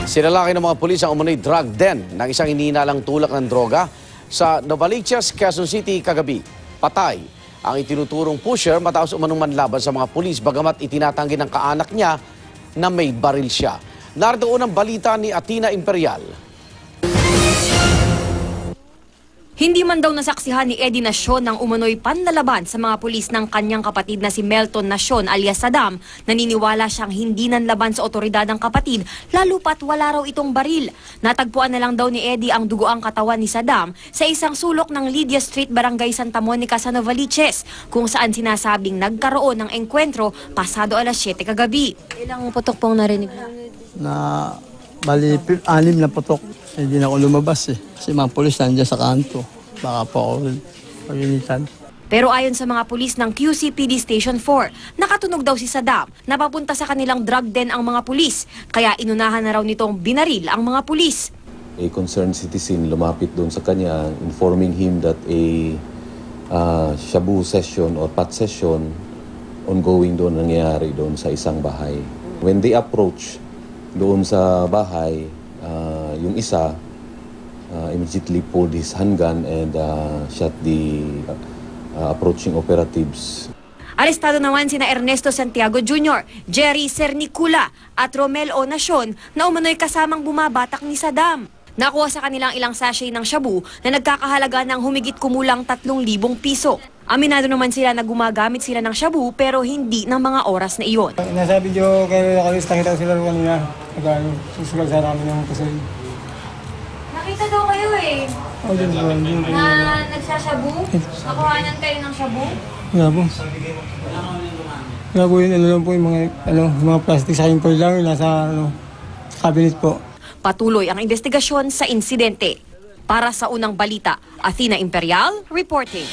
Sinalaki ng mga pulis ang umano'y drug den ng isang hinihinalang tulak ng droga sa Novaliches, Quezon City kagabi. Patay ang itinuturong pusher matapos umanong manlaban sa mga pulis bagamat itinatanggi ng kaanak niya na may baril siya. Narito unang balita ni Athena Imperial. Hindi man daw nasaksihan ni Eddie Nacion ng umano'y panlalaban sa mga pulis ng kanyang kapatid na si Melton Nacion alias Saddam. Naniniwala siyang hindi nanlaban sa otoridad ng kapatid, lalo pat wala raw itong baril. Natagpuan na lang daw ni Eddie ang dugoang katawan ni Saddam sa isang sulok ng Lydia Street, Barangay Santa Monica sa Novaliches, kung saan sinasabing nagkaroon ng engkwentro pasado alas 7 kagabi. Ilang putok pong narinig? Na bali, 6 na putok. Hindi na ako lumabas eh. Kasi mga pulis nandiyan sa kanto. Baka po ako paginitan. Pero ayon sa mga pulis ng QCPD Station 4, nakatunog daw si Saddam na papunta sa kanilang drug den ang mga pulis. Kaya inunahan na raw nitong binaril ang mga pulis. A concerned citizen lumapit doon sa kanya, informing him that a shabu session or pot session ongoing doon nangyayari doon sa isang bahay. When they approach doon sa bahay, yung isa immediately pulled his handgun and shot the approaching operatives. Arestado naman sina Ernesto Santiago Jr., Jerry Cernicula at Romel O. Nacion na umano'y kasamang bumabatak ni Saddam. Nakuha sa kanilang ilang sachet ng shabu na nagkakahalaga ng humigit kumulang 3,000 piso. Aminado naman sila na gumagamit sila ng shabu pero hindi ng mga oras na iyon. Nasa video kayo nakalista kita sila kanina. Susulag sa namin yung kasal. Nakita daw kayo eh. Na nagsashabu? Nakuhanan kayo ng shabu? Wala po. Wala po yun. Ano lang po yung mga plastic sa import lang. Nasa cabinet po. Patuloy ang investigasyon sa insidente. Para sa unang balita, Athena Imperial reporting.